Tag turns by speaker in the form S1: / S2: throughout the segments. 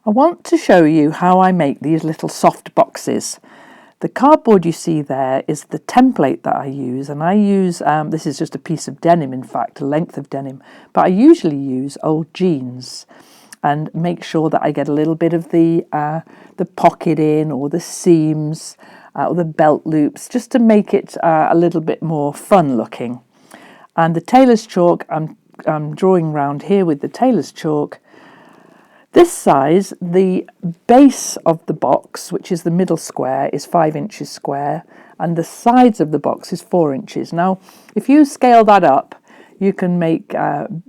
S1: I want to show you how I make these little soft boxes. The cardboard you see there is the template that I use, and I use, this is just a piece of denim, in fact, a length of denim, but I usually use old jeans and make sure that I get a little bit of the pocket in, or the seams, or the belt loops, just to make it a little bit more fun looking. And the tailor's chalk, I'm drawing round here with the tailor's chalk. This size, the base of the box, which is the middle square, is 5 inches square, and the sides of the box is 4 inches. Now, if you scale that up, you can make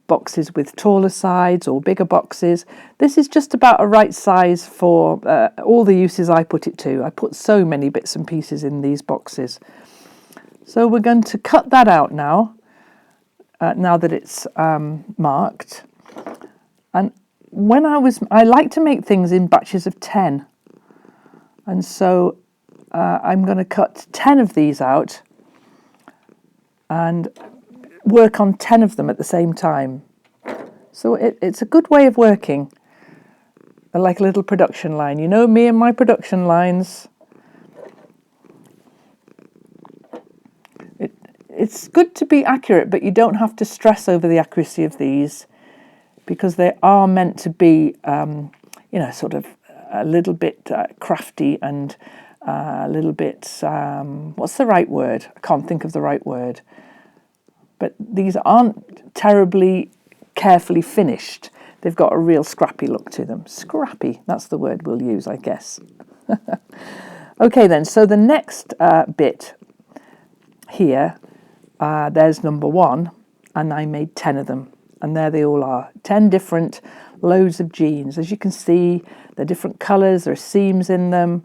S1: boxes with taller sides or bigger boxes. This is just about a right size for all the uses I put it to. I put so many bits and pieces in these boxes. So we're going to cut that out now, now that it's marked. And I like to make things in batches of 10, and so I'm going to cut 10 of these out and work on 10 of them at the same time. So it's a good way of working, like a little production line. You know me and my production lines. It's good to be accurate, but you don't have to stress over the accuracy of these, because they are meant to be, sort of a little bit crafty and a little bit, what's the right word? I can't think of the right word. But these aren't terribly carefully finished. They've got a real scrappy look to them. Scrappy, that's the word we'll use, I guess. Okay then, so the next bit here, there's number 1, and I made 10 of them. And there they all are, 10 different loads of jeans. As you can see, they're different colours, there are seams in them,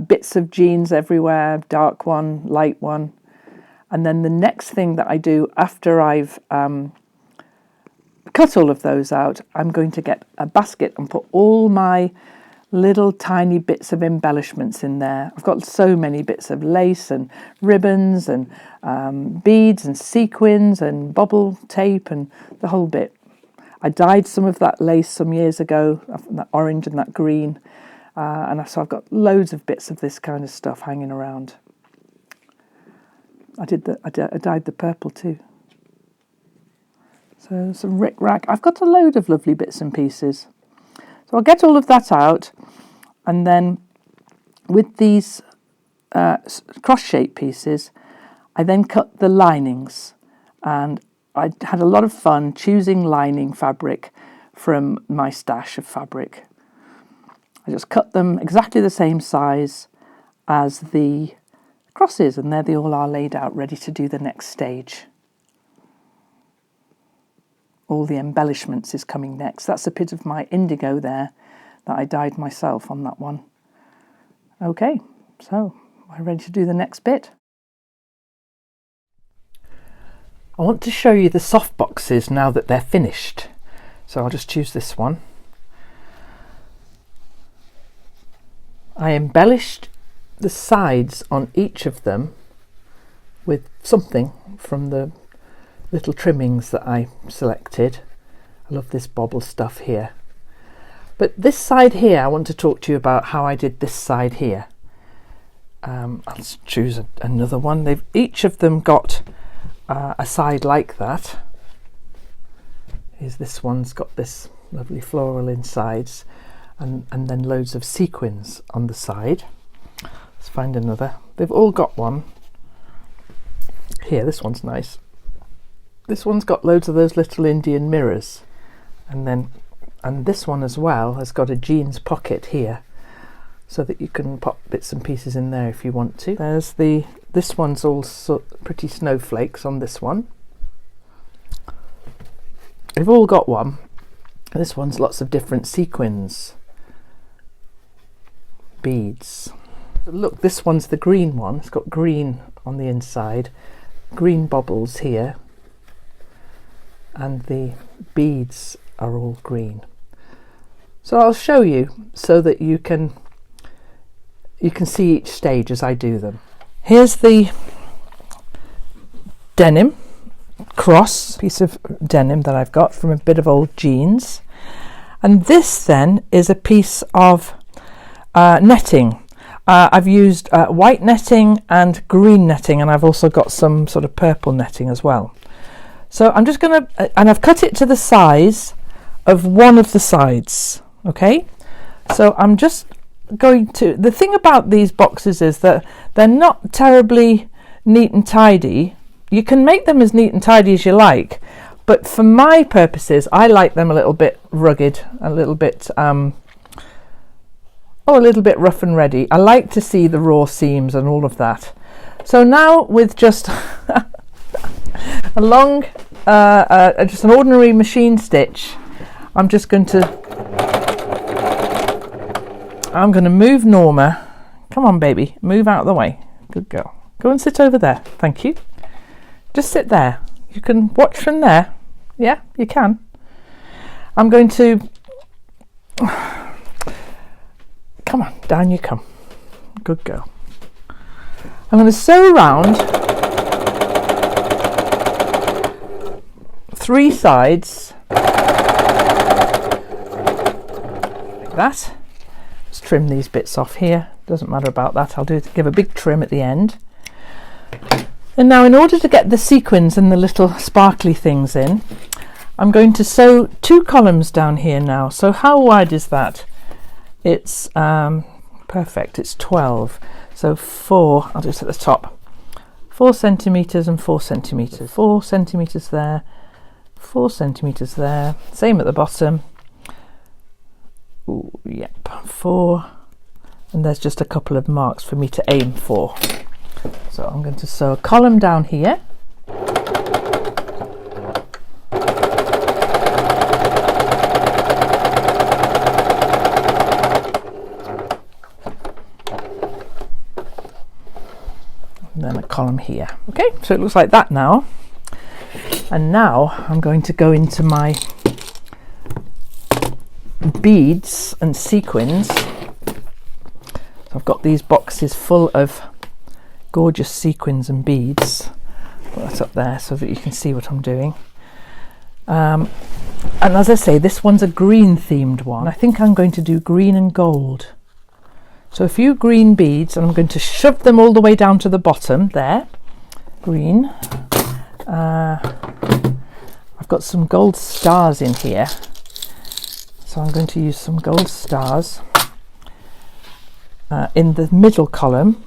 S1: bits of jeans everywhere, dark one, light one. And then the next thing that I do after I've cut all of those out, I'm going to get a basket and put all my little tiny bits of embellishments in there. I've got so many bits of lace and ribbons and beads and sequins and bubble tape and the whole bit. I dyed some of that lace some years ago, that orange and that green, and so I've got loads of bits of this kind of stuff hanging around. I dyed the purple too. So some rick-rack. I've got a load of lovely bits and pieces. So I'll get all of that out, and then with these cross-shaped pieces, I then cut the linings, and I had a lot of fun choosing lining fabric from my stash of fabric. I just cut them exactly the same size as the crosses, and there they all are laid out, ready to do the next stage. All the embellishments is coming next. That's a bit of my indigo there that I dyed myself on that one. Okay, so we're ready to do the next bit. I want to show you the soft boxes now that they're finished. So I'll just choose this one. I embellished the sides on each of them with something from the little trimmings that I selected. I love this bobble stuff here. But this side here, I want to talk to you about how I did this side here. I'll choose another one. Each of them got a side like that. This one's got this lovely floral insides, and then loads of sequins on the side. Let's find another. They've all got one. Here, this one's nice. This one's got loads of those little Indian mirrors, and this one as well has got a jeans pocket here, so that you can pop bits and pieces in there if you want to. This one's all pretty snowflakes on this one. They've all got one. This one's lots of different sequins, beads. Look, this one's the green one. It's got green on the inside, green bubbles here, and the beads are all green. So I'll show you so that you can see each stage as I do them. Here's the denim cross piece of denim that I've got from a bit of old jeans, And this then is a piece of netting. I've used white netting and green netting, and I've also got some sort of purple netting as well. So I'm just going to, and I've cut it to the size of one of the sides, okay? So I'm just going to, the thing about these boxes is that they're not terribly neat and tidy. You can make them as neat and tidy as you like, but for my purposes, I like them a little bit rugged, a little bit, a little bit rough and ready. I like to see the raw seams and all of that. So now with just a long, just an ordinary machine stitch, I'm going to move Norma. Come on, baby, move out of the way. Good girl. Go and sit over there. Thank you. Just sit there. You can watch from there. Yeah, you can. I'm going to... Come on, down you come. Good girl. I'm going to sew around 3 sides like that. Let's trim these bits off here. Doesn't matter about that. I'll give a big trim at the end. And now in order to get the sequins and the little sparkly things in, I'm going to sew 2 columns down here now. So how wide is that? It's perfect, it's 12. So 4, I'll just at the top, 4 centimetres and 4 centimetres. 4 centimetres there, 4 centimetres there. Same at the bottom. Ooh, yep, 4. And there's just a couple of marks for me to aim for. So I'm going to sew a column down here. And then a column here. Okay, so it looks like that now. And now I'm going to go into my beads and sequins. So I've got these boxes full of gorgeous sequins and beads. Put that up there so that you can see what I'm doing. And as I say, this one's a green themed one. I think I'm going to do green and gold. So a few green beads, and I'm going to shove them all the way down to the bottom there. Green. I've got some gold stars in here, so I'm going to use some gold stars. In the middle column,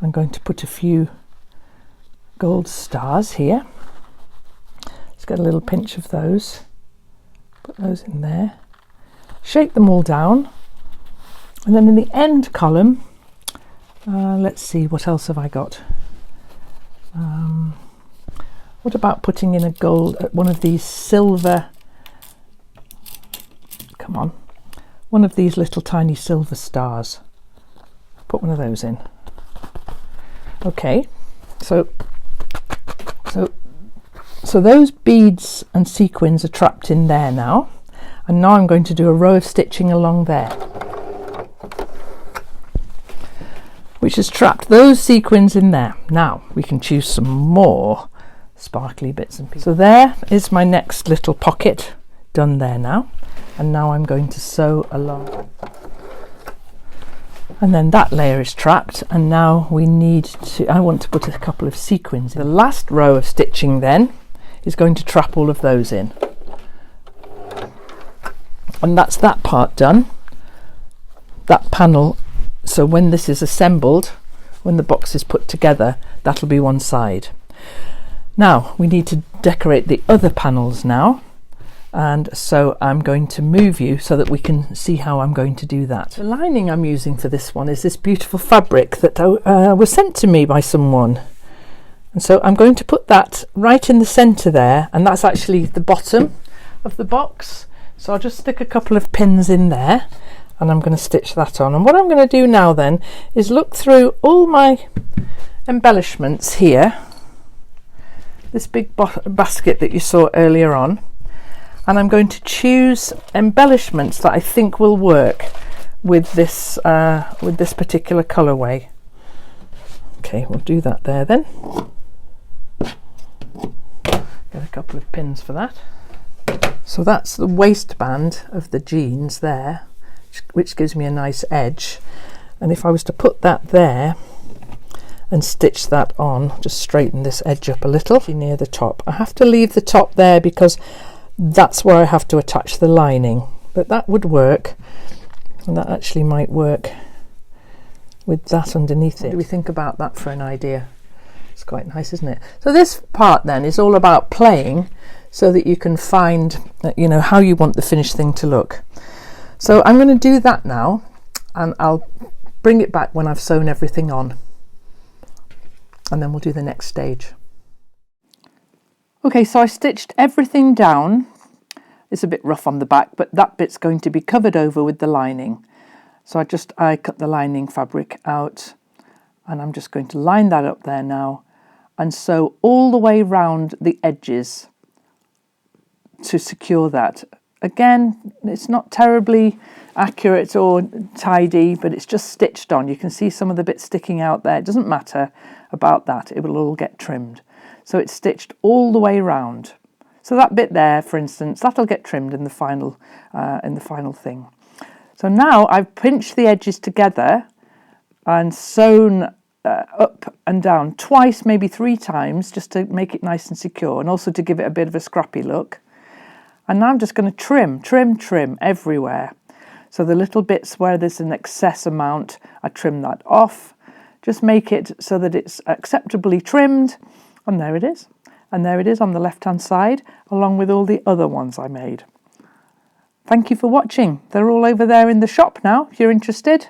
S1: I'm going to put a few gold stars here. Let's get a little pinch of those. Put those in there. Shake them all down. And then in the end column, let's see, what else have I got? What about putting in a gold, one of these silver, come on, one of these little tiny silver stars. Put one of those in. Okay, so those beads and sequins are trapped in there now, and now I'm going to do a row of stitching along there, which has trapped those sequins in there. Now we can choose some more sparkly bits and pieces. So there is my next little pocket done there now, and now I'm going to sew along. And then that layer is trapped, and now I want to put a couple of sequins in. The last row of stitching then is going to trap all of those in. And that's that part done. That panel, so when this is assembled, when the box is put together, that'll be one side. Now we need to decorate the other panels now. And so I'm going to move you so that we can see how I'm going to do that. The lining I'm using for this one is this beautiful fabric that was sent to me by someone. And so I'm going to put that right in the centre there, and that's actually the bottom of the box. So I'll just stick a couple of pins in there, and I'm going to stitch that on. And what I'm going to do now then is look through all my embellishments here, this big basket that you saw earlier on, and I'm going to choose embellishments that I think will work with this particular colourway. Okay, we'll do that there then. Get a couple of pins for that. So that's the waistband of the jeans there, which gives me a nice edge. And if I was to put that there and stitch that on, just straighten this edge up a little near the top. I have to leave the top there because that's where I have to attach the lining, but that would work, and that actually might work with that underneath it. What do we think about that for an idea? It's quite nice, isn't it? So this part then is all about playing so that you can find, you know, how you want the finished thing to look. So I'm going to do that now, and I'll bring it back when I've sewn everything on, and then we'll do the next stage. Okay, so I stitched everything down. It's a bit rough on the back, but that bit's going to be covered over with the lining. So I cut the lining fabric out, and I'm just going to line that up there now and sew all the way round the edges to secure that. Again, it's not terribly accurate or tidy, but it's just stitched on. You can see some of the bits sticking out there. It doesn't matter about that, it will all get trimmed. So it's stitched all the way round. So that bit there, for instance, that'll get trimmed in the final thing. So now I've pinched the edges together and sewn up and down twice, maybe 3 times, just to make it nice and secure, and also to give it a bit of a scrappy look. And now I'm just going to trim everywhere. So the little bits where there's an excess amount, I trim that off. Just make it so that it's acceptably trimmed. And there it is. And there it is on the left-hand side, along with all the other ones I made. Thank you for watching. They're all over there in the shop now, if you're interested.